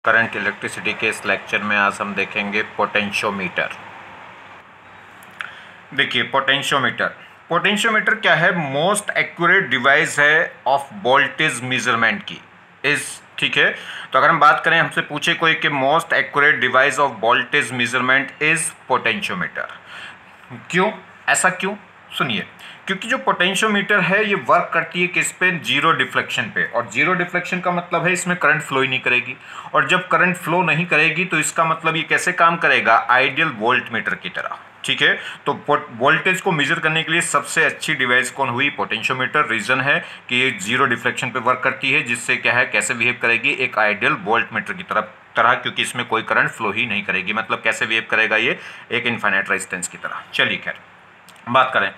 Current electricity के इस lecture में आज हम देखेंगे पोटेंशियोमीटर। देखिए पोटेंशियोमीटर क्या है? मोस्ट एक्यूरेट डिवाइस है ऑफ वोल्टेज मेजरमेंट की ठीक है। तो अगर हम बात करें, हमसे पूछे कोई कि most accurate device of voltage measurement is potentiometer. क्यों? ऐसा क्यों? सुनिए, क्योंकि जो पोटेंशियोमीटर है ये वर्क करती है किस पे? जीरो डिफ्लेक्शन पे। और जीरो डिफ्लेक्शन का मतलब है इसमें करंट फ्लो ही नहीं करेगी। और जब करंट फ्लो नहीं करेगी तो इसका मतलब ये कैसे काम करेगा? आइडियल वोल्टमीटर की तरह। ठीक है, तो वोल्टेज को मेजर करने के लिए सबसे अच्छी डिवाइस कौन हुई? पोटेंशियोमीटर। रीजन है कि ये जीरो डिफ्लेक्शन पे वर्क करती है, जिससे क्या है, कैसे बिहेव करेगी? एक आइडियल वोल्टमीटर की तरह, क्योंकि इसमें कोई करंट फ्लो ही नहीं करेगी। मतलब कैसे बिहेव करेगा ये? एक इनफाइनाइट रेजिस्टेंस की तरह। चलिए खैर बात करें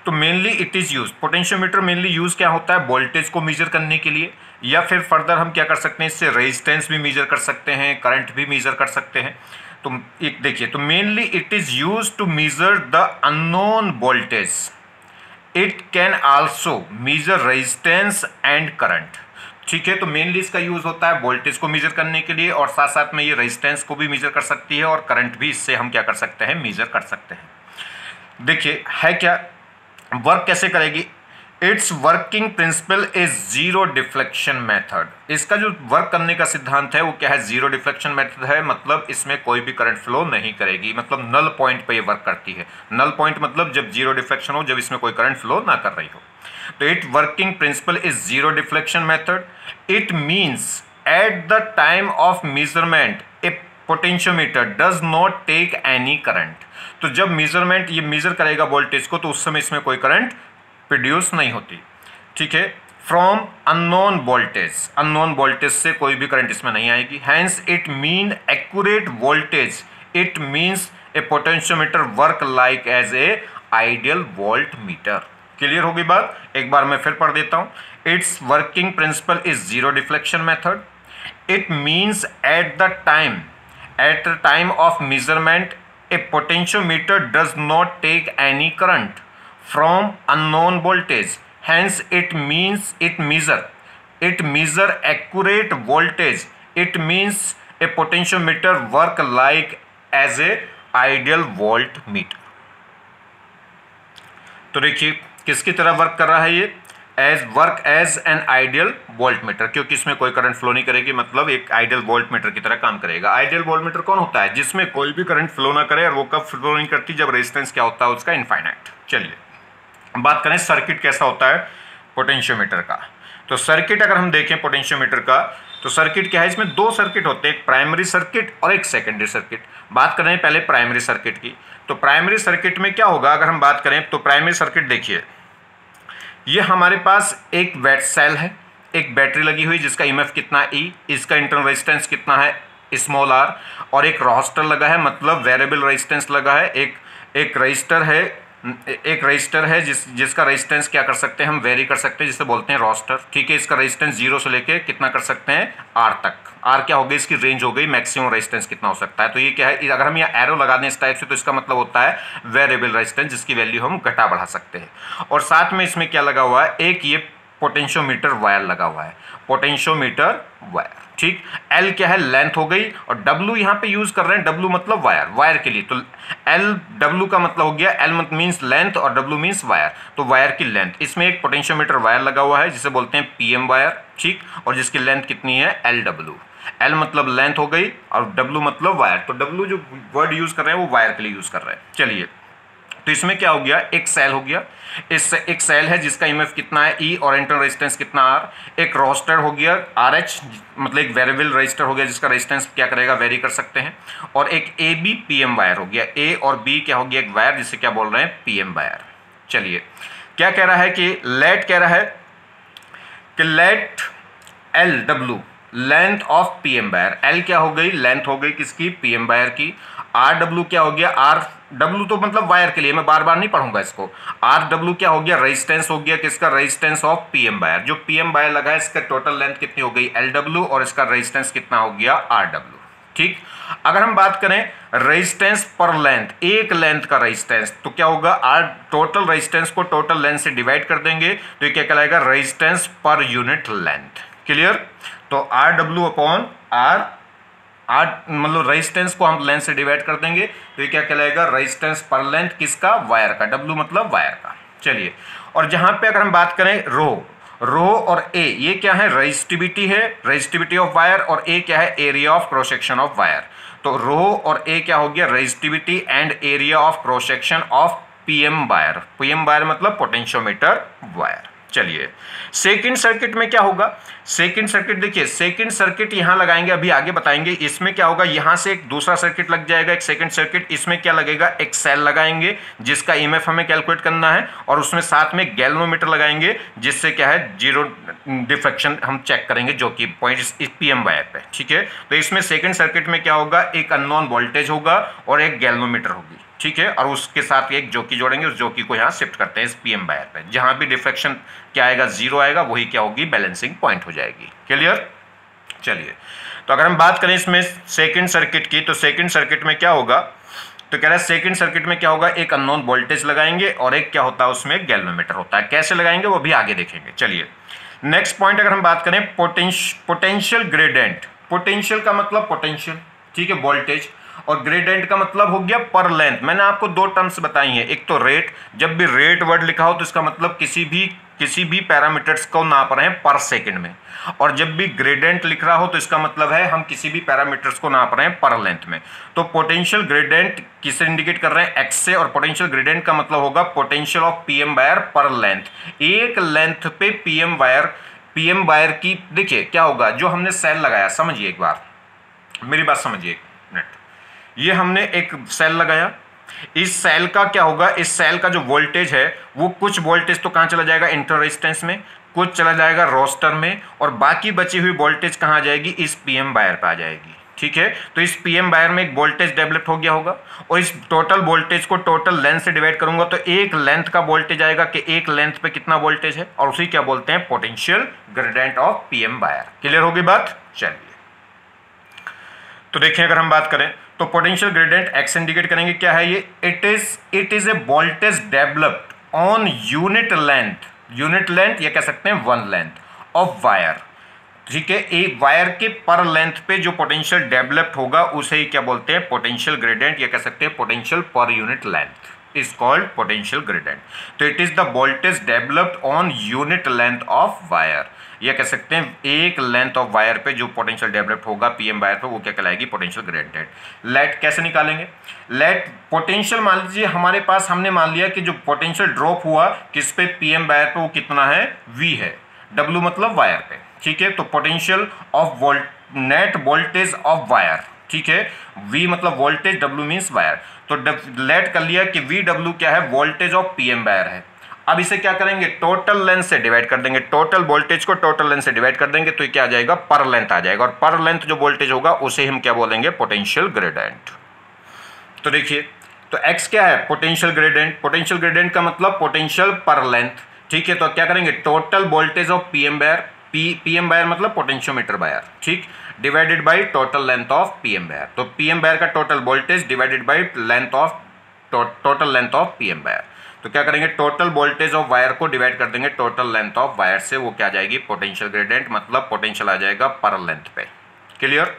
तो mainly it is use, potentiometer mainly use क्या होता है? वोल्टेज को मेजर करने के लिए, या फिर फर्दर हम क्या कर सकते हैं, इससे रेजिस्टेंस भी मेजर कर सकते हैं, करंट भी मेजर कर सकते हैं। तो एक देखिए, तो mainly it is use to measure the unknown voltage. It can also measure resistance and current. ठीक है, तो मेनली इसका यूज होता है वोल्टेज को मेजर करने के लिए, और साथ साथ में ये रेजिस्टेंस को भी मेजर कर सकती है, और करंट भी इससे हम क्या कर सकते हैं? मेजर कर सकते हैं। देखिए है क्या, वर्क कैसे करेगी? It's working principle is zero deflection method. इसका जो वर्क करने का सिद्धांत है वो क्या है? जीरो डिफ्लेक्शन मेथड है। मतलब इसमें कोई भी करंट फ्लो नहीं करेगी, मतलब नल पॉइंट पे ये वर्क करती है। नल पॉइंट मतलब जब जीरो डिफ्लेक्शन हो, जब इसमें कोई करंट फ्लो ना कर रही हो। तो it working principle is zero deflection method. It means at the time of measurement a potentiometer does not take any current. तो जब मेजरमेंट ये मेजर करेगा वोल्टेज को, तो उस समय इसमें कोई करंट प्रोड्यूस नहीं होती। ठीक है, फ्रॉम अननोन वोल्टेज से कोई भी करंट इसमें नहीं आएगी। Hence it mean accurate voltage. It means a potentiometer work like as a ideal volt meter. Clear होगी बात? एक बार मैं फिर पढ़ देता हूं। It's working principle is zero deflection method. It means at the time of measurement a potentiometer does not take any current from unknown voltage. Hence it measure accurate voltage. It means a potentiometer work like as a ideal voltmeter. तो देखिए किसकी तरह work कर रहा है ये? Work as an ideal voltmeter, क्योंकि इसमें कोई करंट फ्लो नहीं करेगी, मतलब एक आइडियल वोल्टमीटर की तरह काम करेगा। आइडियल वोल्टमीटर कौन होता है? जिसमें कोई भी करंट फ्लो ना करे, और वो कब फ्लो नहीं करती? जब रेजिस्टेंस क्या होता है उसका? इनफाइनाइट। चलिए बात करें सर्किट कैसा होता है पोटेंशियोमीटर का। तो सर्किट अगर हम देखें पोटेंशियोमीटर का, तो सर्किट क्या है? इसमें दो सर्किट होते हैं, एक प्राइमरी सर्किट और एक सेकेंडरी सर्किट। बात करें पहले प्राइमरी सर्किट की, तो प्राइमरी सर्किट में क्या होगा? अगर हम बात करें तो प्राइमरी सर्किट देखिए, ये हमारे पास एक वेट सेल है, एक बैटरी लगी हुई जिसका ईएमएफ कितना E, इसका इंटरनल रेजिस्टेंस कितना है? स्मॉल r, और एक रजिस्टर लगा है, मतलब वेरिएबल रेजिस्टेंस लगा है। एक रजिस्टर है जिसका रेजिस्टेंस क्या कर सकते हैं? हम वेरी कर सकते हैं, जिसे बोलते हैं रजिस्टर। ठीक है, इसका रेजिस्टेंस 0 से लेके कितना कर सकते हैं? R तक। R क्या हो गई? इसकी रेंज हो गई, मैक्सिमम रेजिस्टेंस कितना हो सकता है। तो ये क्या है? अगर हम यहाँ एरो लगा दें इस टाइप से, तो इसका मतलब होता है वेरिएबल रेजिस्टेंस, जिसकी वैल्यू हम घटा बढ़ा सकते हैं। और साथ में इसमें क्या लगा हुआ है? एक ये पोटेंशियोमीटर वायर लगा हुआ है, पोटेंशियोमीटर वायर। ठीक, L क्या है? लेंथ हो गई, और W यहाँ पे यूज कर रहे हैं, W मतलब वायर के लिए। तो L W का मतलब हो गया, L मतलब मीन्स लेंथ और W मीन्स वायर, तो वायर की लेंथ। इसमें एक पोटेंशियोमीटर वायर लगा हुआ है जिसे बोलते हैं PM वायर। ठीक, और जिसकी लेंथ कितनी है? LW। L मतलब लेंथ हो गई, और W मतलब वायर। तो W जो वर्ड यूज कर रहे हैं वो वायर के लिए यूज कर रहे हैं। चलिए, तो इसमें क्या हो गया? एक सेल हो गया, एक सेल है जिसका ईएमएफ कितना है E, और इंटरनल रेजिस्टेंस कितना R। एक रजिस्टर हो गया RH, मतलब एक वेरिएबल रजिस्टर हो गया जिसका रेजिस्टेंस क्या करेगा? वेरी कर सकते हैं। और एक AB PM वायर हो गया, A और B क्या हो गया? एक वायर, जिसे क्या बोल रहे हैं? PM wire. चलिए, क्या कह रहा है कि लेट, कह रहा है कि let LW length of PM wire. L क्या हो गई? लेंथ हो गई किसकी? PM वायर की। RW क्या हो गया? RW तो मतलब वायर के लिए, मैं बार बार नहीं पढ़ूंगा इसको। RW क्या हो गया? रेजिस्टेंस हो गया किसका? Resistance of PM wire. जो PM वायर लगा है इसका टोटल लेंथ कितनी हो गई? LW, और इसका रेजिस्टेंस कितना हो गया? RW। ठीक, अगर हम बात करें रेजिस्टेंस पर लेंथ, एक लेंथ का रेजिस्टेंस, तो क्या होगा? टोटल रेजिस्टेंस को टोटल लेंथ से डिवाइड कर देंगे, तो ये क्या कहलाएगा? रेजिस्टेंस पर यूनिट लेंथ। क्लियर? तो RW अपॉन R आर मतलब रेजिस्टेंस को हम लेंथ से डिवाइड कर देंगे तो ये क्या कहलाएगा, रेजिस्टेंस पर लेंथ किसका, वायर का, डब्ल्यू मतलब वायर का। चलिए, और जहां पे अगर हम बात करें रो और ए, ये क्या है, रेजिस्टिविटी है, रेजिस्टिविटी ऑफ वायर, और ए क्या है, area of cross section of wire. तो रो और ए क्या हो गया, resistivity and area of cross section of PM wire. PM wire मतलब पोटेंशियोमीटर वायर। चलिए, सेकंड सर्किट में क्या होगा, सेकंड सर्किट देखिए, सेकंड सर्किट यहां लगाएंगे, अभी आगे बताएंगे। इसमें क्या होगा, यहां से एक दूसरा सर्किट लग जाएगा, एक सेकंड सर्किट। इसमें क्या लगेगा, एक सेल लगाएंगे जिसका ईएमएफ हमें कैलकुलेट करना है, और उसमें साथ में गैल्वेनोमीटर लगाएंगे जिससे क्या है, जीरो डिफ्लेक्शन हम चेक करेंगे, जो कि पॉइंट इस पीएम वायर पे। ठीक है, तो इसमें सेकंड सर्किट में क्या होगा, एक अननोन वोल्टेज होगा और एक गैल्वेनोमीटर होगी। ठीक है, और उसके साथ एक जॉकी जोड़ेंगे, उस जॉकी को यहाँ शिफ्ट करते हैं इस पीएम वायर पे। जहां भी डिफ्लेक्शन क्या आएगा, जीरो आएगा, वही क्या होगी, बैलेंसिंग पॉइंट हो जाएगी। क्लियर। चलिए, तो अगर हम बात करें इसमें सेकंड सर्किट की, तो सेकंड सर्किट में क्या होगा, तो कह रहा है सेकंड सर्किट में क्या होगा, एक अननोन वोल्टेज लगाएंगे और एक क्या होता है, उसमें गैल्वेनोमीटर होता है। कैसे लगाएंगे वो भी आगे देखेंगे। चलिए, नेक्स्ट पॉइंट अगर हम बात करें, पोटेंशियल ग्रेडियंट। पोटेंशियल का मतलब पोटेंशियल, ठीक है, वोल्टेज, और ग्रेडियंट का मतलब हो गया पर लेंथ। मैंने आपको दो टर्म्स बताई हैं, एक तो रेट, जब भी रेट वर्ड लिखा हो तो इसका मतलब किसी भी पैरामीटर्स को नाप रहे हैं पर सेकंड में, और जब भी ग्रेडियंट लिख रहा हो तो इसका मतलब है हम किसी भी पैरामीटर्स को नाप रहे हैं पर लेंथ में। तो पोटेंशियल ग्रेडियंट किसे इंडिकेट कर रहे हैं, एक्स से, और पोटेंशियल ग्रेडियंट का मतलब होगा पोटेंशियल ऑफ पीएम वायर पर लेंथ। एक लेंथ पे पीएम वायर की, देखिए क्या होगा, जो हमने सेल लगाया, समझिए एक बार मेरी बात समझिए एक मिनट, ये हमने एक सेल लगाया, इस सेल का क्या होगा, इस सेल का जो वोल्टेज है वो कुछ वोल्टेज तो कहां चला जाएगा, इंटर रेजिस्टेंस में, कुछ चला जाएगा रोस्टर में, और बाकी बची हुई वोल्टेज कहां आ जाएगी, इस पीएम वायर पे आ जाएगी। ठीक है, तो इस पीएम वायर में एक वोल्टेज डेवलप हो गया होगा, और इस टोटल वोल्टेज को टोटल लेंथ से डिवाइड करूंगा तो एक लेंथ का वोल्टेज आएगा कि एक लेंथ पे कितना वोल्टेज है, और उसी क्या बोलते हैं, potential gradient of PM wire. Clear होगी बात। चलिए, तो देखिए अगर हम बात करें तो पोटेंशियल ग्रेडियंट एक्स इंडिकेट करेंगे, क्या है ये, it is a voltage developed on unit length, या कह सकते हैं वन लेंथ ऑफ वायर। ठीक है, एक वायर के पर लेंथ पे जो पोटेंशियल डेवलप्ड होगा उसे ही क्या बोलते हैं, पोटेंशियल ग्रेडियंट, या कह सकते हैं potential per unit length is called potential gradient. तो it is the voltage developed on unit length of wire, या कह सकते हैं एक लेंथ ऑफ वायर पे जो पोटेंशियल डेवलप होगा पीएम वायर पे, वो क्या कहलाएगी, पोटेंशियल ग्रेडियंट। लेट कैसे निकालेंगे, लेट पोटेंशियल मान लीजिए हमारे पास, हमने मान लिया कि जो पोटेंशियल ड्रॉप हुआ किस पे, पीएम वायर पे, वो कितना है, वी है, डब्ल्यू मतलब वायर पे। ठीक है, तो potential of net voltage of wire, ठीक है, वी मतलब वोल्टेज, डब्ल्यू मीन्स वायर। तो लेट कर लिया कि वी डब्ल्यू क्या है, वोल्टेज ऑफ पीएम वायर है। अब इसे क्या करेंगे, टोटल लेंथ से डिवाइड कर देंगे, टोटल वोल्टेज को टोटल लेंथ से डिवाइड कर देंगे तो ये क्या आ जाएगा, पर लेंथ आ जाएगा, और पर लेंथ जो वोल्टेज होगा उसे हम क्या बोलेंगे, पोटेंशियल ग्रेडियंट। तो देखिए, तो x क्या है, पोटेंशियल ग्रेडियंट। पोटेंशियल ग्रेडियंट का मतलब पोटेंशियल पर लेंथ। ठीक है, तो क्या करेंगे, total voltage of PM wire, PM wire मतलब पोटेंशियोमीटर वायर, ठीक, divided by total length of PM wire. तो पीएम वायर का total voltage divided by length of total length of PM wire. तो क्या करेंगे, टोटल वोल्टेज ऑफ वायर को divide कर देंगे टोटल लेंथ ऑफ वायर से, वो क्या आ जाएगी, पोटेंशियल ग्रेडियंट, मतलब पोटेंशियल आ जाएगा पर लेंथ पे। क्लियर।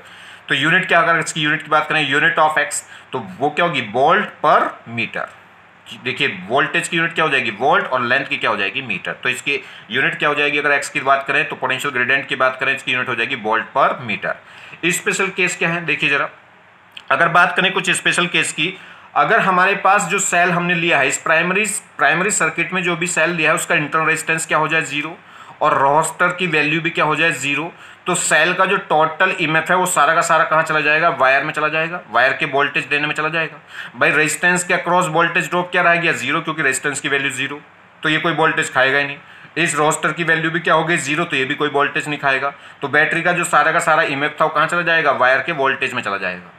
तो यूनिट क्या, अगर इसकी यूनिट की बात करें, यूनिट ऑफ एक्स, तो वो क्या होगी, वोल्ट पर मीटर। देखिए वोल्टेज की यूनिट क्या हो जाएगी, वोल्ट, और लेंथ की क्या हो जाएगी, मीटर। तो इसकी यूनिट क्या हो जाएगी, अगर एक्स की बात करें तो पोटेंशियल ग्रेडियंट की बात करें, इसकी यूनिट हो जाएगी वोल्ट पर मीटर। स्पेशल केस क्या है, देखिए जरा, अगर बात करें कुछ स्पेशल केस की, अगर हमारे पास जो सेल हमने लिया है, इस प्राइमरी सर्किट में जो भी सेल लिया है उसका इंटरनल रेजिस्टेंस क्या हो जाए, जीरो, और रोस्टर की वैल्यू भी क्या हो जाए, जीरो, तो सेल का जो टोटल ईएमएफ है वो सारा का सारा कहाँ चला जाएगा, वायर में चला जाएगा, वायर के वोल्टेज देने में चला जाएगा। भाई रेजिस्टेंस के अक्रॉस वोल्टेज ड्रॉप क्या रह गया, जीरो, क्योंकि रेजिस्टेंस की वैल्यू जीरो, तो ये कोई वोल्टेज खाएगा ही नहीं। इस रोस्टर की वैल्यू भी क्या हो गई, जीरो, तो ये भी कोई वोल्टेज नहीं खाएगा। तो बैटरी का जो सारा का सारा ईएमएफ था वो कहाँ चला जाएगा, वायर के वोल्टेज में चला जाएगा।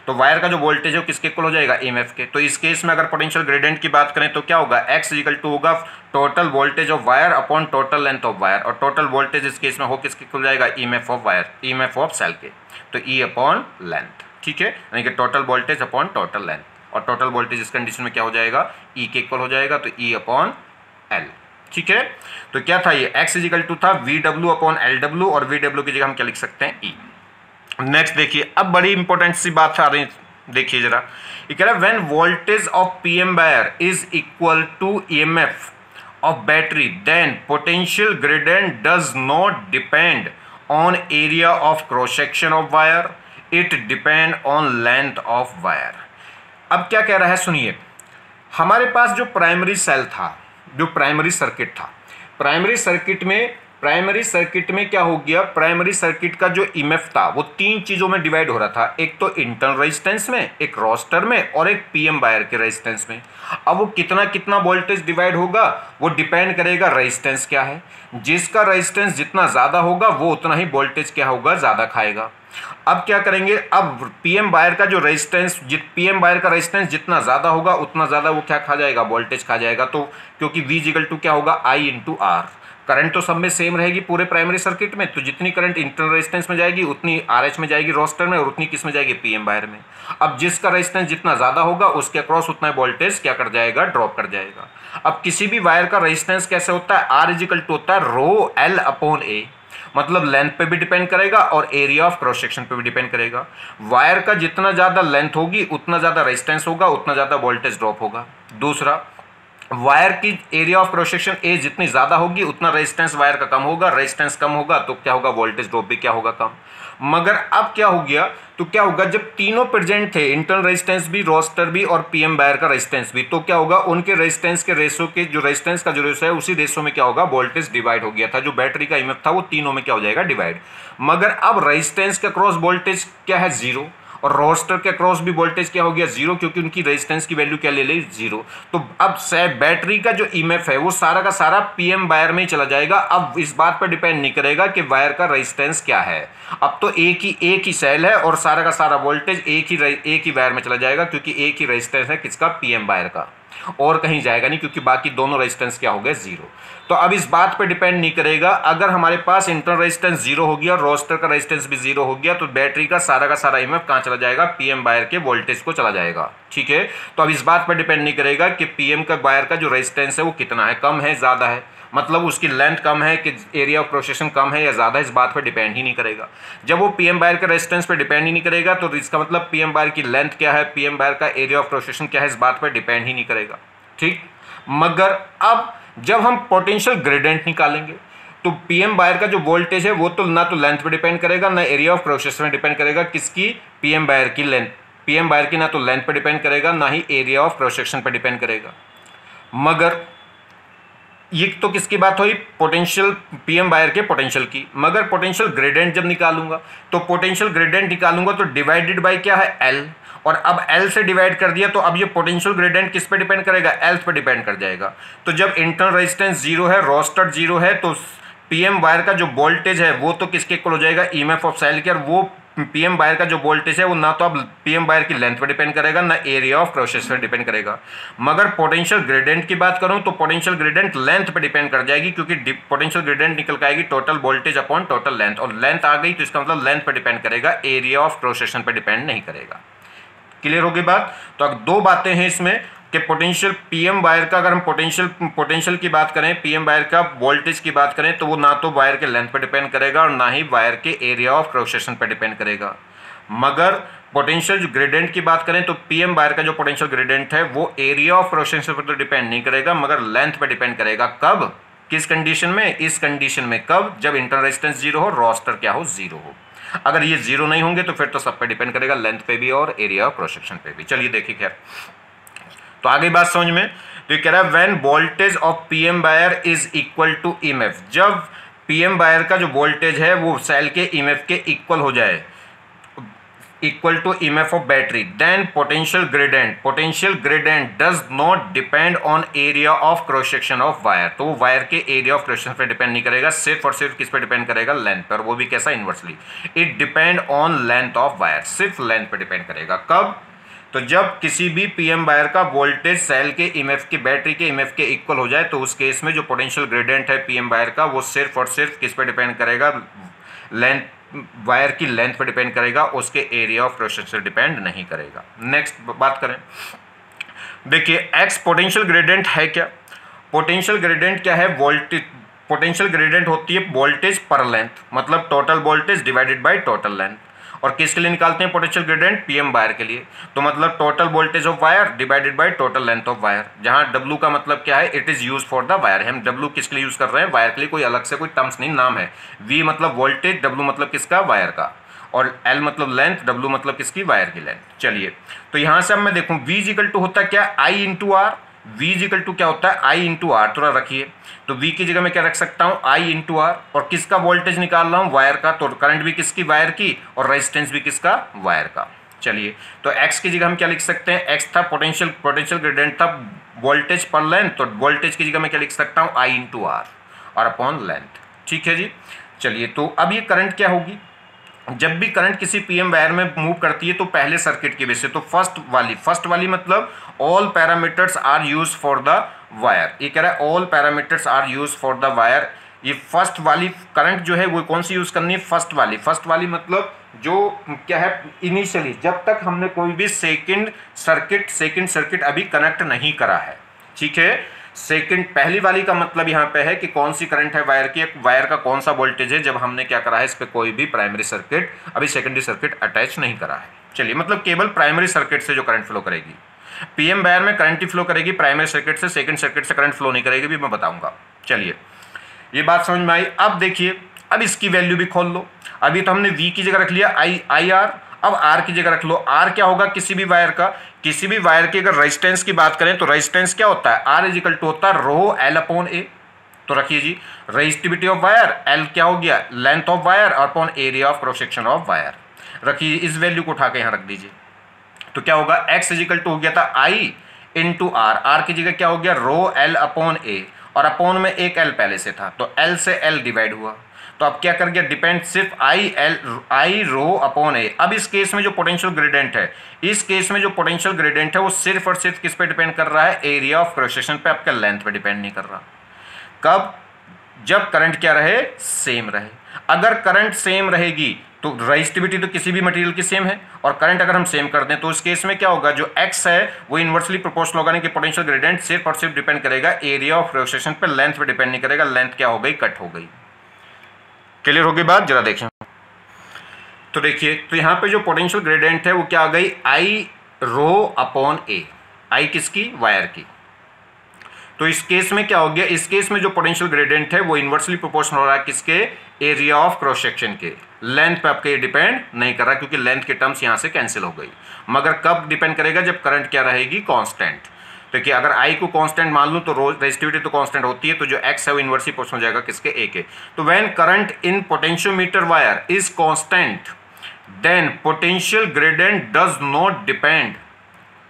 तो वायर का जो वोल्टेज है वो किसके इक्वल हो जाएगा, ईएमएफ के। तो इस केस में अगर पोटेंशियल ग्रेडियंट की बात करें तो क्या होगा, x इक्वल टू होगा total voltage of wire upon total length of wire, और टोटल वोल्टेज इस केस में हो किसके इक्वल जाएगा, EMF of wire, EMF of cell के, तो E अपॉन लेंथ। ठीक है, यानी कि total voltage upon total length, और टोटल वोल्टेज इस कंडीशन में क्या हो जाएगा, E के इक्वल हो जाएगा, तो E अपॉन L। ठीक है, तो क्या था ये, x इक्वल टू था VW अपॉन LW, और VW की जगह हम क्या लिख सकते हैं, E। नेक्स्ट देखिए, अब बड़ी इंपॉर्टेंट सी बात आ रही, देखिए जरा, ये कह रहा है when voltage of PM wire is equal to EMF of battery then potential gradient does not depend on area of cross section of wire, it depend on length of wire। अब क्या कह रहा है सुनिए, हमारे पास जो प्राइमरी सेल था, जो प्राइमरी सर्किट था, प्राइमरी सर्किट में क्या हो गया, प्राइमरी सर्किट का जो ईएमएफ था वो तीन चीजों में डिवाइड हो रहा था, एक तो इंटरनल रेजिस्टेंस में, एक रोस्टर में और एक पीएम वायर के रेजिस्टेंस में। अब वो कितना कितना वोल्टेज डिवाइड होगा वो डिपेंड करेगा रेजिस्टेंस क्या है, जिसका रेजिस्टेंस जितना ज्यादा होगा वो उतना ही वोल्टेज क्या होगा, ज्यादा खाएगा। अब क्या करेंगे, अब पीएम वायर का जो रेजिस्टेंस, पीएम वायर का रेजिस्टेंस जितना ज्यादा होगा उतना ज्यादा वो क्या खा जाएगा, वोल्टेज खा जाएगा। तो क्योंकि V इक्वल टू क्या होगा, I इंटू आर, करंट तो सब में सेम रहेगी पूरे प्राइमरी सर्किट में, तो जितनी करंट इंटरनल रेजिस्टेंस में जाएगी उतनी RH में जाएगी रोस्टर में, और उतनी किस में जाएगी, पीएम वायर में। अब जिसका रेजिस्टेंस जितना ज्यादा होगा उसके अक्रॉस उतना वोल्टेज क्या कर जाएगा, ड्रॉप कर जाएगा। अब किसी भी वायर का रेजिस्टेंस कैसे होता है, R इक्वल टू होता है रो L अपॉन A, मतलब लेंथ पे भी डिपेंड करेगा और एरिया ऑफ क्रॉस सेक्शन पे भी डिपेंड करेगा। वायर का जितना ज्यादा लेंथ होगी उतना ज्यादा रेजिस्टेंस होगा, उतना ज्यादा वोल्टेज ड्रॉप होगा। दूसरा, वायर की area of cross section A जितनी ज्यादा होगी उतना रेजिस्टेंस वायर का कम होगा, रेजिस्टेंस कम होगा तो क्या होगा, वोल्टेज ड्रॉप भी क्या होगा, कम। मगर अब क्या हो गया, तो क्या होगा, जब तीनों प्रेजेंट थे, इंटरनल रेजिस्टेंस भी, रोस्टर भी और पीएम वायर का रेजिस्टेंस भी, तो क्या होगा, उनके रेजिस्टेंस के रेशो के जो रेजिस्टेंस का जो रेशो है उसी रेशो में क्या होगा, वोल्टेज डिवाइड हो गया था। जो बैटरी का ईएमएफ था वो तीनों में क्या हो जाएगा, डिवाइड। मगर अब रेजिस्टेंस का क्रॉस वोल्टेज क्या है, जीरो, और रोस्टर के क्रॉस भी वोल्टेज क्या हो गया, जीरो, क्योंकि उनकी रेजिस्टेंस की वैल्यू क्या ले ली, जीरो। तो अब बैटरी का जो ईएमएफ है वो सारा का सारा पीएम वायर में ही चला जाएगा। अब इस बात पर डिपेंड नहीं करेगा कि वायर का रेजिस्टेंस क्या है, अब तो एक ही सेल है और सारा का सारा वोल्टेज एक ही वायर में चला जाएगा, क्योंकि एक ही रेजिस्टेंस है किसका, पीएम वायर का, और कहीं जाएगा नहीं, क्योंकि बाकी दोनों रेजिस्टेंस क्या हो गए, जीरो। तो अब इस बात पे डिपेंड नहीं करेगा, अगर हमारे पास इंटरनल रेजिस्टेंस जीरो हो गया और रोस्टर का रेजिस्टेंस भी जीरो हो गया तो बैटरी का सारा ईएमएफ कहां चला जाएगा, पीएम वायर के वोल्टेज को चला जाएगा। ठीक है, तो अब इस बात पर डिपेंड नहीं करेगा कि पीएम का वायर का जो रेजिस्टेंस है वो कितना है, कम है, ज्यादा है, मतलब उसकी लेंथ कम है कि एरिया ऑफ क्रॉस सेक्शन कम है या ज्यादा, इस बात पर डिपेंड ही नहीं करेगा। जब वो पीएम वायर के रेजिस्टेंस पे डिपेंड ही नहीं करेगा तो इसका मतलब पीएम वायर की लेंथ क्या है, पीएम वायर का एरिया ऑफ क्रॉस सेक्शन क्या है, इस बात पर डिपेंड ही नहीं करेगा। ठीक, मगर अब जब हम पोटेंशियल ग्रेडियंट निकालेंगे तो पीएम वायर का जो वोल्टेज है वो तो ना तो लेंथ पे डिपेंड करेगा ना एरिया ऑफ क्रॉस सेक्शन में डिपेंड करेगा, किसकी, पीएम वायर की लेंथ, पीएम वायर की ना तो लेंथ पे डिपेंड करेगा ना ही एरिया ऑफ क्रॉस सेक्शन पे डिपेंड करेगा। मगर ये तो किसकी बात हुई, पोटेंशियल, पीएम वायर के पोटेंशियल की। मगर पोटेंशियल ग्रेडियंट जब निकालूंगा तो पोटेंशियल ग्रेडियंट निकालूंगा तो डिवाइडेड बाय क्या है, एल, और अब L से डिवाइड कर दिया तो अब ये पोटेंशियल ग्रेडियंट किस पे डिपेंड करेगा, L पे डिपेंड कर जाएगा। तो जब इंटरनल रेजिस्टेंस जीरो है, रोस्टर जीरो है, तो पीएम वायर का जो वोल्टेज है वो तो किसके इक्वल हो जाएगा, ईएमएफ ऑफ सेल के, और वो पीएम वायर का जो वोल्टेज है वो ना तो अब पीएम वायर की लेंथ पे डिपेंड करेगा ना एरिया ऑफ क्रॉस सेक्शन पे डिपेंड करेगा। मगर पोटेंशियल ग्रेडियंट की बात करूं तो पोटेंशियल ग्रेडियंट लेंथ पे डिपेंड कर जाएगी, क्योंकि पोटेंशियल ग्रेडियंट निकल के आएगी total voltage upon total length, और लेंथ आ गई तो इसका मतलब लेंथ पे डिपेंड करेगा, एरिया ऑफ क्रॉस सेक्शन पे डिपेंड नहीं करेगा। क्लियर होगी बात। तो अब दो बातें हैं इसमें कि पोटेंशियल पीएम वायर का, अगर हम पोटेंशियल की बात करें, पीएम वायर का वोल्टेज की बात करें तो वो ना तो वायर के लेंथ पे डिपेंड करेगा और ना ही वायर के एरिया ऑफ क्रॉस सेक्शन पे डिपेंड करेगा। मगर पोटेंशियल जो ग्रेडियंट की बात करें तो पीएम वायर का जो पोटेंशियल ग्रेडियंट है वो एरिया ऑफ क्रॉस सेक्शन पर तो डिपेंड नहीं करेगा, मगर लेंथ पे डिपेंड करेगा। कब, किस कंडीशन में, इस कंडीशन में, कब, जब इंटरनल रेजिस्टेंस जीरो हो, रोस्टर क्या हो, जीरो हो। अगर ये जीरो नहीं होंगे तो फिर तो सब पे डिपेंड करेगा, लेंथ पे भी और एरिया ऑफ क्रॉस सेक्शन पे भी। चलिए देखिए, खैर तो आगे बात समझ में। तो ये कह रहा है when voltage of PM wire is equal to EMF, जब पीएम वायर का जो वोल्टेज है वो सेल के ईएमएफ के इक्वल हो जाए, equal to EMF of battery, then potential gradient does not depend on area of cross section of wire. तो वो वायर के एरिया ऑफ क्रॉस सेक्शन पे डिपेंड नहीं करेगा, सिर्फ और सिर्फ किस पे डिपेंड करेगा, लेंथ पर, वो भी कैसा, inversely. It depend on length of wire, सिर्फ लेंथ पे डिपेंड करेगा। कब, तो जब किसी भी पीएम वायर का वोल्टेज सेल के ईएमएफ के, बैटरी के ईएमएफ के इक्वल हो जाए तो उस केस में जो पोटेंशियल ग्रेडियंट है पीएम वायर का वो सिर्फ और सिर्फ किस पे डिपेंड करेगा, लेंथ, वायर की लेंथ पे डिपेंड करेगा, उसके area of cross section depend नहीं करेगा। नेक्स्ट बात करें, देखिए एक्स पोटेंशियल ग्रेडियंट है क्या, पोटेंशियल ग्रेडियंट क्या है, वोल्टेज, पोटेंशियल ग्रेडियंट होती है वोल्टेज पर लेंथ, मतलब total voltage divided by total length, और किसके लिए निकालते हैं पोटेंशियल ग्रेडियंट? पीएम वायर के लिए। तो मतलब total voltage of wire divided by total length of wire, जहां डब्ल्यू का मतलब क्या है? It is use for the wire. हम डब्ल्यू किसके लिए यूज कर रहे हैं? वायर के लिए। कोई अलग से कोई टर्म्स नहीं, नाम है। वी मतलब वोल्टेज, डब्ल्यू मतलब किसका? वायर का, और एल मतलब लेंथ, डब्ल्यू मतलब किसकी? वायर की लेंथ। चलिए, तो यहां से अब मैं देखूं वी इक्वल टू होता है क्या? I into R. V equal to क्या होता है? I into R. थोड़ा रखिए, तो वी की जगह मैं क्या रख सकता हूं? आई इंटू आर। और किसका वोल्टेज निकाल रहा हूं? वायर का। तो करंट भी किसकी? वायर की, और रेजिस्टेंस भी किसका? वायर का। चलिए, तो x की जगह हम क्या लिख सकते हैं? x था पोटेंशियल ग्रेडियंट था वोल्टेज पर लेंथ, तो वोल्टेज की जगह मैं क्या लिख सकता हूं? आई इंटू आर और अपॉन लेंथ। ठीक है जी। चलिए, तो अब ये करंट क्या होगी? जब भी करंट किसी पीएम वायर में मूव करती है तो पहले सर्किट की बेस से, तो फर्स्ट वाली मतलब all parameters are use for the wire. ये कह रहा है all parameters are use for the wire. ये फर्स्ट वाली करंट जो है वो कौन सी यूज करनी है? फर्स्ट वाली मतलब जो क्या है, इनिशियली जब तक हमने कोई भी सेकंड सर्किट अभी कनेक्ट नहीं करा है। ठीक है, सेकंड पहली वाली का मतलब यहाँ पे है कि कौन सी करंट है वायर की, वायर का कौन सा वोल्टेज है जब हमने क्या करा है, इस पे कोई भी प्राइमरी सर्किट अभी सेकेंडरी सर्किट अटैच नहीं करा है। चलिए, मतलब केवल प्राइमरी सर्किट से जो करंट फ्लो करेगी, पीएम वायर में करंट ही फ्लो करेगी, प्राइमरी सर्किट से सेकंड सर्किट से करंट फ्लो नहीं करेगी, भी मैं बताऊंगा। चलिए, ये बात समझ में आई। अब देखिए, अब इसकी वैल्यू भी खोल लो। अभी तो हमने V की जगह रख लिया आई आर, अब R की जगह रख लो। R क्या होगा? किसी भी वायर का, किसी भी वायर की अगर रेजिस्टेंस की बात करें तो रेजिस्टेंस क्या होता है? R इज इक्वल टू होता है रो एल अपॉन ए। तो रखिए जी, रेजिस्टिविटी ऑफ वायर, एल क्या हो गया? Length of wire upon area of cross section of wire. रखिए, इस वैल्यू को उठा के यहां रख दीजिए, तो क्या होगा? X इज इक्वल टू हो गया था आई इंटू आर। आर की जगह क्या हो गया? रो एल अपॉन ए, और अपॉन में एक एल पहले से था, तो एल से एल डिवाइड हुआ। तो अब क्या कर गया? डिपेंड सिर्फ आई रो अपॉन ए। अब इस केस में जो पोटेंशियल ग्रेडियंट है, इस केस में जो पोटेंशियल ग्रेडियंट है वो सिर्फ और सिर्फ किस पे डिपेंड कर रहा है? एरिया ऑफ क्रॉस सेक्शन पे, आपका लेंथ पे डिपेंड नहीं कर रहा। कब? जब करंट क्या रहे? सेम रहे। अगर करंट सेम रहेगी तो रेजिस्टिविटी तो किसी भी मटेरियल की सेम है, और करंट अगर हम सेम कर दें तो उस केस में क्या होगा? जो x है वो इनवर्सली प्रोपोर्शनल होगा, कि पोटेंशियल ग्रेडियंट सिर्फ और सिर्फ डिपेंड करेगा एरिया ऑफ क्रॉस सेक्शन पे, लेंथ पे डिपेंड नहीं करेगा। लेंथ क्या हो गई? कट हो गई। क्लियर हो गई बात? जरा देखें, तो देखिए, तो यहां पे जो पोटेंशियल ग्रेडियंट है वो क्या आ गई? आई रो अपॉन ए। आई किसकी? वायर की। तो इस केस में क्या हो गया? इस केस में जो पोटेंशियल ग्रेडियंट है वो इनवर्सली प्रोपोर्शनल हो रहा है किसके? एरिया ऑफ क्रॉस सेक्शन के। लेंथ पे आपके डिपेंड नहीं कर रहा, क्योंकि लेंथ के टर्म्स यहां से कैंसिल हो गई। मगर कब डिपेंड करेगा? जब करंट क्या रहेगी? कांस्टेंट। देखिए, अगर आई को कांस्टेंट मान लूं तो रेजिस्टिविटी तो कांस्टेंट होती है, तो जो एक्स है वो इनवर्सली प्रोपोर्शनल हो जाएगा किसके? ए के। तो when current in potentiometer wire is constant, then potential gradient does not depend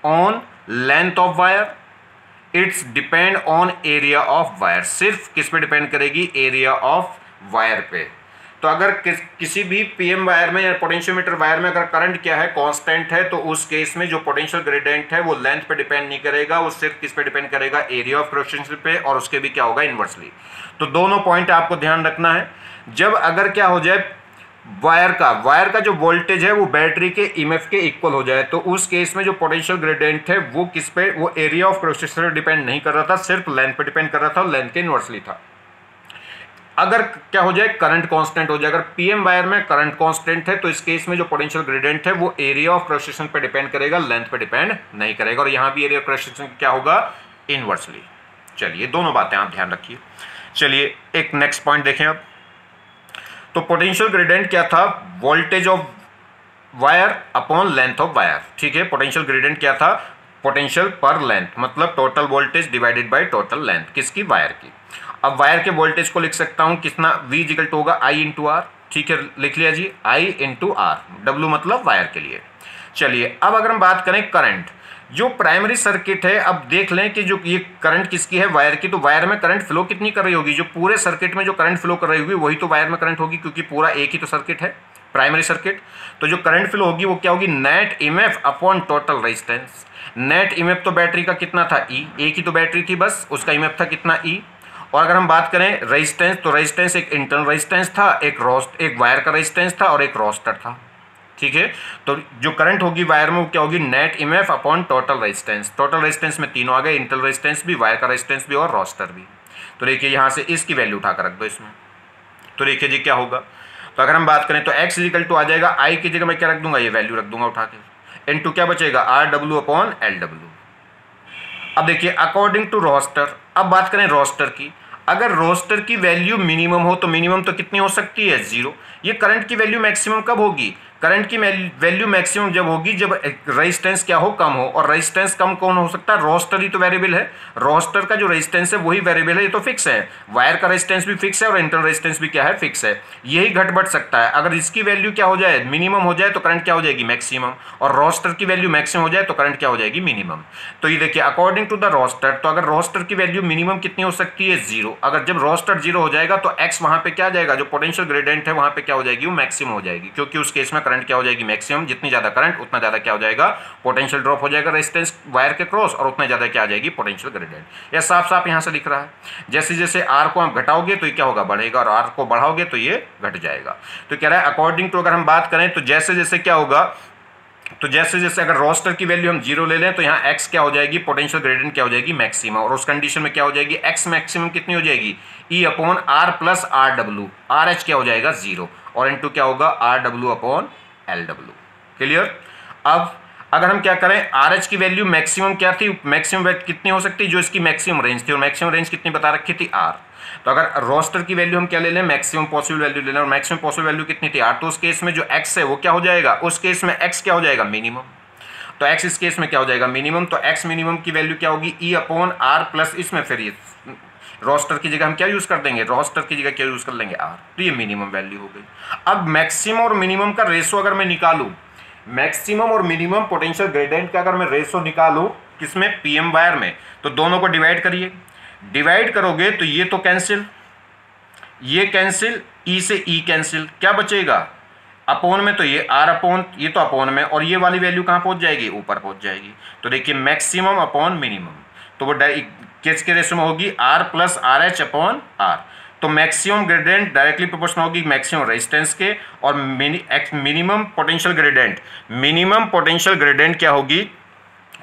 on length of wire, it's depend on area of wire. सिर्फ किस पे डिपेंड करेगी? एरिया ऑफ वायर पे। तो अगर किसी भी पीएम वायर में या पोटेंशियोमीटर वायर में अगर करंट क्या है? कांस्टेंट है, तो उस केस में जो पोटेंशियल ग्रेडियंट है वो लेंथ पे डिपेंड नहीं करेगा, वो सिर्फ किस पे डिपेंड करेगा? एरिया ऑफ क्रॉस सेक्शन पे, और उसके भी क्या होगा? इनवर्सली। तो दोनों पॉइंट आपको ध्यान रखना है। जब अगर क्या हो जाए, वायर का जो वोल्टेज है वो बैटरी के ईएमएफ के इक्वल हो जाए, तो उस केस में जो पोटेंशियल ग्रेडियंट है वो किस पे? वो एरिया ऑफ क्रॉस सेक्शन पे डिपेंड नहीं कर रहा था, सिर्फ लेंथ पे डिपेंड कर रहा था, लेंथ के इनवर्सली था। अगर क्या हो जाए? करंट कांस्टेंट हो जाए। अगर पीएम वायर में करंट कांस्टेंट है तो इस केस में जो पोटेंशियल ग्रेडियंट है वो एरिया ऑफ क्रॉस सेक्शन पे डिपेंड करेगा, लेंथ पे डिपेंड नहीं करेगा, और यहां भी एरिया ऑफ क्रॉस सेक्शन क्या होगा? इनवर्सली। चलिए, दोनों बातें आप ध्यान रखिए। चलिए, एक नेक्स्ट पॉइंट देखें अब। तो पोटेंशियल ग्रेडियंट क्या था? Voltage of wire upon length of wire. ठीक है, पोटेंशियल ग्रेडियंट क्या था? पोटेंशियल पर लेंथ, मतलब total voltage divided by total length किसकी? वायर की। अब वायर के वोल्टेज को लिख सकता हूं कितना? V इक्वल टू होगा आई इंटू आर। ठीक है, लिख लिया जी, आई इंटू आर। डब्ल्यू मतलब वायर के लिए। चलिए, अब अगर हम बात करें करंट, जो प्राइमरी सर्किट है, अब देख लें कि जो ये करंट किसकी है? वायर की। तो वायर में करंट फ्लो कितनी कर रही होगी? जो पूरे सर्किट में जो करंट फ्लो कर रही होगी वही तो वायर में करंट होगी, क्योंकि पूरा एक ही तो सर्किट है, प्राइमरी सर्किट। तो जो करंट फ्लो होगी वो क्या होगी? Net EMF upon total resistance. Net EMF तो बैटरी का कितना था? ई। एक ही तो बैटरी थी बस, उसका ईएमएफ था कितना? ई। और अगर हम बात करें रेजिस्टेंस, तो रेजिस्टेंस एक इंटरनल रेजिस्टेंस था, एक वायर का रेजिस्टेंस था, और एक रोस्टर था। ठीक है, तो जो करंट होगी वायर में वो क्या होगी? Net EMF upon total resistance. Total resistance में तीनों आ गए, इंटरनल रेजिस्टेंस भी, वायर का रेजिस्टेंस भी, और रोस्टर भी। तो देखिए, यहां से इसकी वैल्यू उठाकर रख दो इसमें, तो देखिए जी क्या होगा। तो अगर हम बात करें तो x इजिकल टू आ जाएगा, I की जगह मैं क्या रख दूंगा, ये वैल्यू रख दूंगा उठा के, इनटू क्या बचेगा, RW अपॉन LW। अब देखिए अकॉर्डिंग टू रोस्टर, अब बात करें रोस्टर की, अगर रोस्टर की वैल्यू मिनिमम हो तो मिनिमम तो कितनी हो सकती है, 0। ये करंट की वैल्यू मैक्सिमम कब होगी, करंट की वैल्यू मैक्सिमम जब होगी जब रेजिस्टेंस क्या हो, कम हो। और रेजिस्टेंस कम कौन हो सकता है, रोस्टर ही तो वेरिएबल है, रोस्टर का जो रेजिस्टेंस है वही वेरिएबल है, ये तो फिक्स है। वायर का रेजिस्टेंस भी फिक्स है और इंटरनल रेजिस्टेंस भी क्या है, फिक्स है। यही घट बढ़ सकता है, अगर इसकी वैल्यू क्या हो जाए, मिनिमम हो जाए तो करंट क्या हो जाएगी, मैक्सिमम, और रोस्टर की वैल्यू मैक्सिमम हो जाए तो करंट क्या हो जाएगी, मिनिमम। तो ये देखिए अकॉर्डिंग टू द रोस्टर, तो अगर रोस्टर की वैल्यू मिनिमम कितनी हो सकती है, 0। अगर जब रोस्टर 0 हो जाएगा तो एक्स वहां पे क्या आ जाएगा, जो पोटेंशियल ग्रेडियंट है वहां पे क्या हो जाएगी, वो मैक्सिमम हो जाएगी, क्योंकि उस केस में करंट क्या हो जाएगी, मैक्सिमम। जितनी ज्यादा करंट उतना ज्यादा क्या हो जाएगा, पोटेंशियल ड्रॉप हो जाएगा रेजिस्टेंस वायर के क्रॉस, और उतना ज्यादा क्या आ जाएगी, पोटेंशियल ग्रेडियंट। यह साफ साफ यहां से लिख रहा है। जैसे जैसे आर को आप घटाओगे तो ये क्या होगा, बढ़ेगा, और आर को बढ़ाओगे तो ये घट जाएगा। तो कह रहा है अकॉर्डिंग टू, अगर हम बात करें तो जैसे जैसे क्या होगा, तो जैसे जैसे अगर रोस्टर की वैल्यू हम 0 ले लें तो यहाँ x क्या हो जाएगी, पोटेंशियल ग्रेडियंट क्या हो जाएगी, मैक्सिमम। और उस कंडीशन में क्या हो जाएगी, x मैक्सिमम कितनी हो जाएगी, E upon R plus RW, RH क्या हो जाएगा 0, और इनटू क्या होगा, RW अपॉन LW। क्लियर। अब अगर हम क्या करें, RH की वैल्यू मैक्सिमम क्या थी, मैक्सिमम कितनी हो सकती है, जो इसकी मैक्सिमम रेंज थी, और मैक्सिमम रेंज कितनी बता रखी थी, R। तो अगर रोस्टर की वैल्यू हम क्या ले लें, मैक्सिमम पॉसिबल वैल्यू ले लें, और मैक्सिमम पॉसिबल वैल्यू कितनी थी, R। तो उस केस में जो x है वो क्या हो जाएगा, उस केस में x क्या हो जाएगा, मिनिमम। तो x इस केस में क्या हो जाएगा, मिनिमम। तो x मिनिमम की वैल्यू क्या होगी, E अपॉन R प्लस इसमें फिर ये रोस्टर की जगह हम क्या यूज कर देंगे, रोस्टर की जगह क्या यूज कर लेंगे, R। तो ये मिनिमम वैल्यू हो गई। अब मैक्सिमम और मिनिमम का रेशो अगर मैं निकालूं, मैक्सिमम और मिनिमम पोटेंशियल ग्रेडियंट का अगर मैं रेशो निकालूं किसमें, पीएम वायर में, तो दोनों को डिवाइड करिए, डिवाइड करोगे तो ये तो कैंसिल, ये कैंसिल, ई से ई कैंसिल, क्या बचेगा, अपोन में तो ये आर अपोन, ये तो अपोन में, और ये वाली वैल्यू कहाँ पहुंच जाएगी, ऊपर पहुंच जाएगी। तो देखिए मैक्सिमम अपॉन मिनिमम, तो वो किसके रेशो में होगी, R plus R H upon R. तो मैक्सिमम ग्रेडियंट डायरेक्टली प्रोपोर्शनल होगी मैक्सिमम रेजिस्टेंस के, और minimum potential gradient, minimum potential gradient क्या होगी,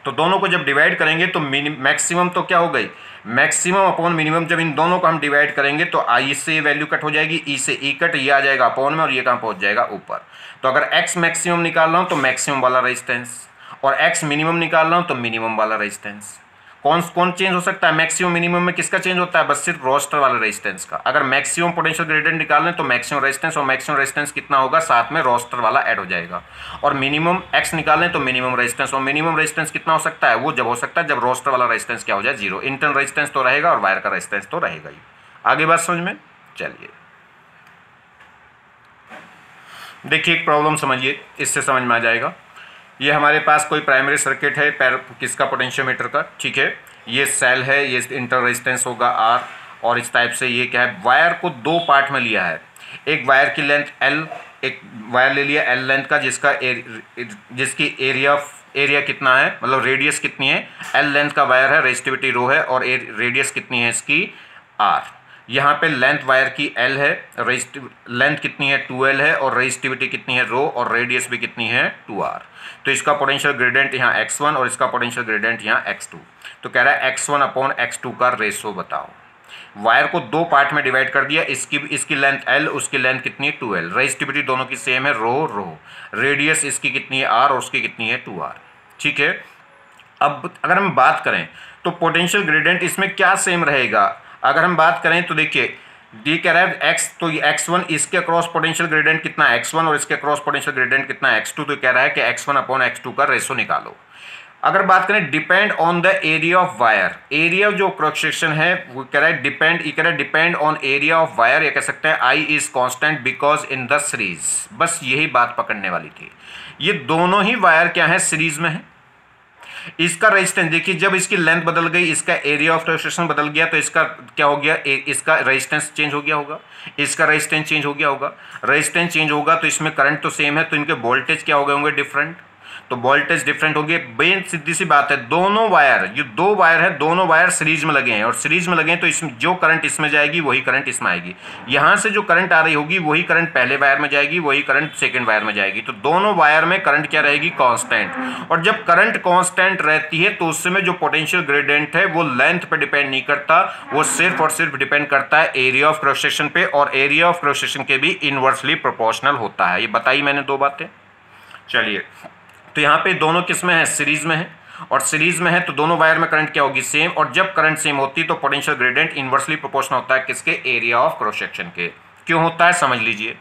तो दोनों को जब डिवाइड करेंगे तो मैक्सिमम तो क्या हो गई, मैक्सिमम अपॉन मिनिमम। जब इन दोनों को हम डिवाइड करेंगे तो आई से वैल्यू कट हो जाएगी, ई से ई कट, ये आ जाएगा अपॉन में, और ये कहाँ पहुंच जाएगा, ऊपर। तो अगर एक्स मैक्सिमम निकाल रहा हूं तो मैक्सिमम वाला रेजिस्टेंस, और एक्स मिनिमम निकाल रहा हूं तो मिनिमम वाला रेजिस्टेंस। कौन चेंज हो सकता है, मैक्सिमम मिनिमम में किसका चेंज होता है, बस सिर्फ रोस्टर वाले रेजिस्टेंस का। अगर मैक्सिमम पोटेंशियल ग्रेडियंट निकाल लें तो मैक्सिमम रेजिस्टेंस, और मैक्सिमम रेजिस्टेंस कितना होगा, साथ में रोस्टर वाला ऐड हो जाएगा। और मिनिमम एक्स निकालें तो मिनिमम रेजिस्टेंस, और मिनिमम रेजिस्टेंस कितना हो सकता है, वो जब हो सकता है जब रोस्टर वाला रेजिस्टेंस क्या हो जाए, 0। इंटरनल रेजिस्टेंस तो रहेगा और वायर का रेजिस्टेंस तो रहेगा ही। आगे बात समझ में, चलिए देखिए एक प्रॉब्लम समझिए, इससे समझ में आ जाएगा। ये हमारे पास कोई प्राइमरी सर्किट है किसका, पोटेंशियोमीटर का, ठीक है। ये सेल है, ये इंटर रेजिस्टेंस होगा R, और इस टाइप से ये क्या है, वायर को दो पार्ट में लिया है। एक वायर की लेंथ L, एक वायर ले लिया L लेंथ का, जिसकी एरिया कितना है, मतलब रेडियस कितनी है, L लेंथ का वायर है, रेजिस्टिविटी रो है, और रेडियस कितनी है इसकी, R। यहाँ पे लेंथ वायर की L है, लेंथ कितनी है 2L है, और रेजिस्टिविटी कितनी है रो, और रेडियस भी कितनी है 2R। तो इसका पोटेंशियल ग्रेडियंट यहाँ x1 और इसका पोटेंशियल ग्रेडियंट यहाँ x2। तो कह रहा है x1 अपॉन x2 का रेशो बताओ। वायर को दो पार्ट में डिवाइड कर दिया, इसकी लेंथ L, उसकी लेंथ कितनी है 2L, रेजिस्टिविटी दोनों की सेम है रो, रेडियस इसकी कितनी है R और उसकी कितनी है 2R, ठीक है। अब अगर हम बात करें तो पोटेंशियल ग्रेडियंट इसमें क्या सेम रहेगा, अगर हम बात करें तो देखिए डी कह रहा है x, तो x1 इसके क्रॉस पोटेंशियल ग्रेडियंट कितना x1 और इसके क्रॉस पोटेंशियल ग्रेडियंट कितना x2, तो कह रहा है कि x1 अपॉन x2 का रेशो निकालो। अगर बात करें depend on the area of wire, area जो क्रॉस सेक्शन है वो कह रहा है depend on area of wire, या कह सकते हैं I is constant because in the series. बस यही बात पकड़ने वाली थी। ये दोनों ही वायर क्या है, सीरीज में है। इसका रेजिस्टेंस देखिए, जब इसकी लेंथ बदल गई, इसका एरिया ऑफ ट्रांसलेशन बदल गया, तो इसका क्या हो गया, इसका रेजिस्टेंस चेंज हो गया होगा, इसका रेजिस्टेंस चेंज हो गया होगा। रेजिस्टेंस चेंज होगा तो इसमें करंट तो सेम है, तो इनके वोल्टेज क्या हो गए होंगे, डिफरेंट। तो वोल्टेज डिफरेंट होगी। बेन सीधी सी बात है, दोनों वायर, ये दो वायर है, दोनों वायर सीरीज में लगे हैं और सीरीज में लगे हैं तो इसमें जो करंट इसमें जाएगी वही करंट इसमें आएगी। यहाँ से जो करंट आ रही होगी वही करंट पहले वायर में जाएगी, वही करंट सेकेंड वायर में जाएगी। तो दोनों वायर में करंट क्या रहेगी, कांस्टेंट। और जब करंट कांस्टेंट रहती है तो उस समय जो पोटेंशियल ग्रेडियंट है वो लेंथ पे डिपेंड नहीं करता, वो सिर्फ और सिर्फ डिपेंड करता है एरिया ऑफ क्रॉस सेक्शन पे, और एरिया ऑफ क्रॉस सेक्शन के भी इनवर्सली प्रोपोर्शनल होता है। ये बताई मैंने दो बातें। चलिए, तो यहाँ पे दोनों किस में है, सीरीज में है, और सीरीज में है तो दोनों वायर में करंट क्या होगी, सेम। और जब करंट सेम होती है तो पोटेंशियल ग्रेडियंट इनवर्सली प्रोपोर्शनल होता है किसके, एरिया ऑफ क्रॉस सेक्शन के। क्यों होता है समझ लीजिए।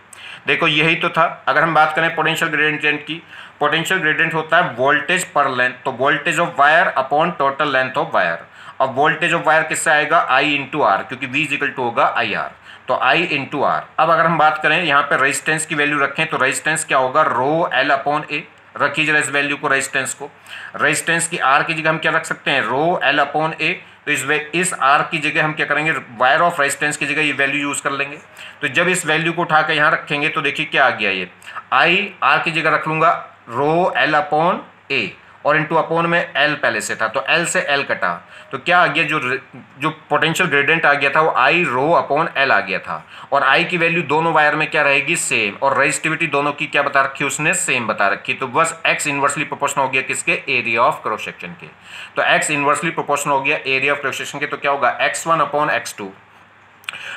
देखो यही तो था। अगर हम बात करें पोटेंशियल ग्रेडियंट की, पोटेंशियल ग्रेडियंट होता है वोल्टेज पर लेंथ, तो voltage of wire upon total length of wire. अब वोल्टेज ऑफ वायर किससे आएगा, I इंटू आर, क्योंकि V इज इक्वल टू होगा IR, तो I इंटू आर। अब अगर हम बात करें यहाँ पे रेजिस्टेंस की वैल्यू रखें तो रेजिस्टेंस क्या होगा, रो L अपॉन A। रखिए जरा इस वैल्यू को, रेजिस्टेंस को। रेजिस्टेंस की R की जगह हम क्या रख सकते हैं, रो L अपॉन A। तो इस R की जगह हम क्या करेंगे, वायर ऑफ रेजिस्टेंस की जगह ये वैल्यू यूज कर लेंगे। तो जब इस वैल्यू को उठा के यहाँ रखेंगे तो देखिए क्या आ गया, ये I R की जगह रख लूंगा रो L अपॉन A, और इंटू अपॉन में L पहले से था तो L से L कटा, तो क्या आ गया, जो पोटेंशियल ग्रेडियंट आ गया था वो I रो अपॉन L आ गया था। और I की वैल्यू दोनों वायर में क्या रहेगी, सेम, और रेजिस्टिविटी दोनों की क्या बता रखी है उसने, सेम बता रखी। तो बस X इनवर्सली प्रोपोर्शनल हो गया किसके, एरिया ऑफ क्रॉस सेक्शन के। तो X इनवर्सली प्रोपोर्शनल हो गया एरिया ऑफ क्रॉस सेक्शन के, तो क्या होगा X1 अपॉन X2,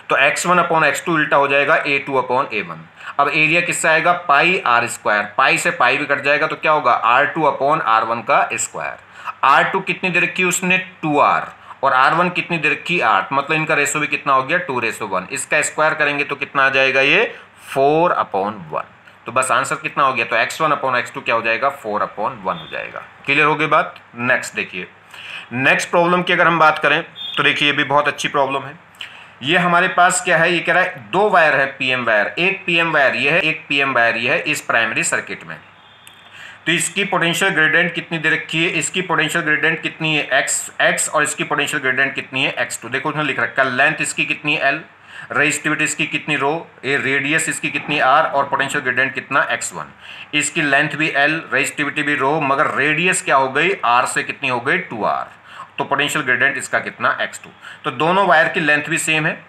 तो X1 अपॉन X2 उल्टा हो जाएगा A2 अपॉन A1। अब एरिया किससे आएगा, पाई आर स्क्वायर, पाई से पाई भी कट जाएगा तो क्या होगा R2 अपॉन R1 का स्क्वायर। R2 कितनी दे रखी उसने, 2R, और R1 कितनी दे रखी, 8, मतलब इनका रेशो भी कितना हो गया, 2:1। इसका स्क्वायर करेंगे तो कितना आ जाएगा, ये 4 अपॉन 1। तो बस आंसर कितना हो गया, तो X1 अपॉन X2 क्या हो जाएगा, 4 अपॉन 1 हो जाएगा। क्लियर हो गई बात। नेक्स्ट देखिए, नेक्स्ट प्रॉब्लम की अगर हम बात करें तो देखिए ये भी बहुत अच्छी प्रॉब्लम है। ये हमारे पास क्या है, ये कह रहा है दो वायर है पीएम वायर, एक पीएम वायर ये है, एक पीएम वायर ये है इस प्राइमरी सर्किट में। तो इसकी पोटेंशियल ग्रेडियंट कितनी दे रखी है, इसकी पोटेंशियल ग्रेडियंट कितनी है x, और इसकी पोटेंशियल ग्रेडियंट कितनी है x2। देखो उसने लिख रखा है, लेंथ इसकी कितनी है L, रेजिस्टिविटी इसकी कितनी रो, ये रेडियस इसकी कितनी R, और पोटेंशियल ग्रेडियंट कितना x1। इसकी लेंथ भी L, रेजिस्टिविटी भी रो, मगर रेडियस क्या हो गई, R से कितनी हो गई, 2R। तो पोटेंशियल ग्रेडियंट इसका कितना, x2। तो दोनों वायर की लेंथ भी सेम है,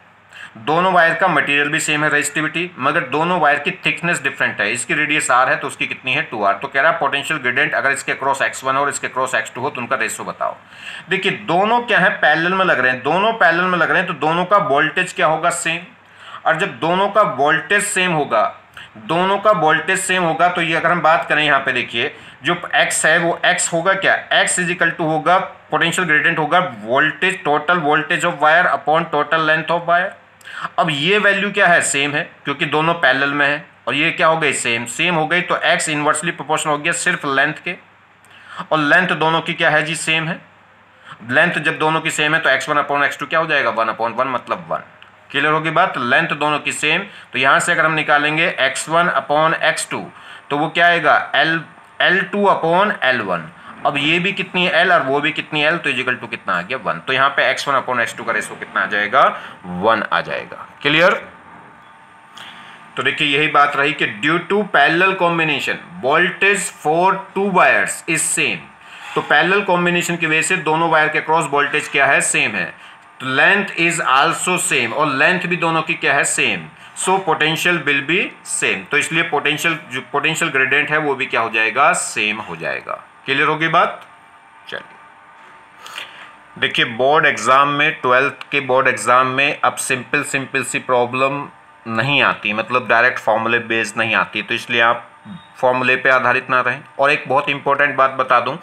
दोनों वायर का मटेरियल भी सेम है रेजिस्टिविटी, मगर दोनों वायर की थिकनेस डिफरेंट है। इसकी रेडियस R है तो उसकी कितनी है, 2R। तो कह रहा है पोटेंशियल ग्रेडियंट अगर इसके क्रॉस x1 और इसके क्रॉस x2 हो तो उनका रेशो बताओ। देखिए दोनों क्या है, पैरेलल में लग रहे हैं, दोनों पैरेलल में लग रहे हैं तो दोनों का वोल्टेज क्या होगा, सेम। और जब दोनों का वोल्टेज सेम होगा, दोनों का वोल्टेज सेम होगा तो ये अगर हम बात करें यहाँ पे देखिए जो x है वो x होगा क्या, x इज इक्वल टू होगा, पोटेंशियल ग्रेडियंट होगा voltage, total voltage of wire upon total length of wire. अब ये वैल्यू क्या है, सेम है क्योंकि दोनों पैरेलल में है, और ये क्या हो गई, सेम हो गई। तो x इनवर्सली प्रोपोर्शनल हो गया सिर्फ लेंथ के, और लेंथ दोनों की क्या है जी, सेम है। लेंथ जब दोनों की सेम है तो x1 अपॉन x2 क्या हो जाएगा, 1 अपॉन 1 मतलब 1। क्लियर होगी बात। लेंथ दोनों की सेम, तो यहां से अगर हम निकालेंगे x1 अपॉन x2 तो वो क्या आएगा, L2 अपॉन L1। अब ये भी कितनी है L और वो भी कितनी है L, तो इक्वल टू कितना आ गया, 1। तो यहाँ पे x1 अपॉन x2 का रेशो कितना आ जाएगा, 1 आ जाएगा। क्लियर। तो देखिए यही बात रही कि due to parallel combination voltage for two wires is same. तो पैरेलल कॉम्बिनेशन की वजह से दोनों वायर के क्रॉस वोल्टेज क्या है, सेम है। तो लेंथ इज आल्सो सेम, और लेंथ भी दोनों की क्या है, same. So potential will be same, तो इसलिए जो पोटेंशियल ग्रेडियंट है वो भी क्या हो जाएगा, सेम हो जाएगा। क्लियर होगी बात। चलिए देखिए बोर्ड एग्जाम में, 12th के बोर्ड एग्जाम में अब सिंपल सी प्रॉब्लम नहीं आती, मतलब डायरेक्ट फॉर्मूले बेस्ड नहीं आती, तो इसलिए आप फॉर्मूले पे आधारित ना रहें। और एक बहुत इंपॉर्टेंट बात बता दूं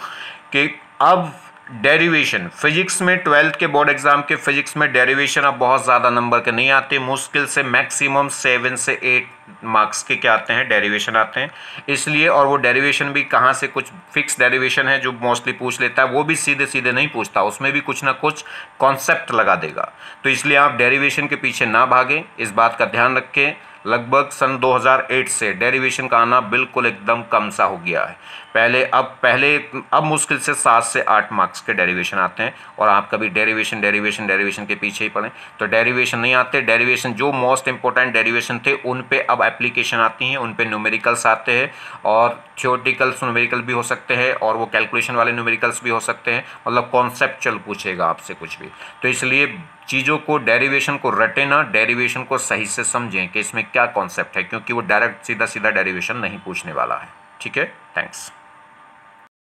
कि अब डेरिवेशन फिजिक्स में, 12th के बोर्ड एग्जाम के फिजिक्स में डेरिवेशन अब बहुत ज़्यादा नंबर के नहीं आते, मुश्किल से मैक्सिमम 7 से 8 मार्क्स के क्या आते हैं, डेरिवेशन आते हैं। इसलिए, और वो डेरिवेशन भी कहाँ से, कुछ फिक्स डेरिवेशन है जो मोस्टली पूछ लेता है, वो भी सीधे नहीं पूछता, उसमें भी कुछ ना कुछ कॉन्सेप्ट लगा देगा। तो इसलिए आप डेरिवेशन के पीछे ना भागें, इस बात का ध्यान रखें। लगभग सन 2008 से डेरिवेशन का आना बिल्कुल एकदम कम सा हो गया है। अब मुश्किल से 7 से 8 मार्क्स के डेरिवेशन आते हैं, और आप कभी डेरिवेशन के पीछे ही पड़े तो डेरिवेशन नहीं आते। डेरिवेशन जो मोस्ट इंपॉर्टेंट डेरिवेशन थे उन पे अब एप्लीकेशन आती हैं, उन पे न्यूमेरिकल्स आते हैं, और थ्योरेटिकल्स न्यूमेरिकल भी हो सकते हैं, और वो कैलकुलेशन वाले न्यूमेरिकल्स भी हो सकते हैं, मतलब कॉन्सेप्चुअल पूछेगा आपसे कुछ भी। तो इसलिए चीज़ों को, डेरिवेशन को रटे ना, डेरिवेशन को सही से समझें कि इसमें क्या कॉन्सेप्ट है, क्योंकि वो डायरेक्ट सीधा सीधा डेरिवेशन नहीं पूछने वाला है। ठीक है, थैंक्स।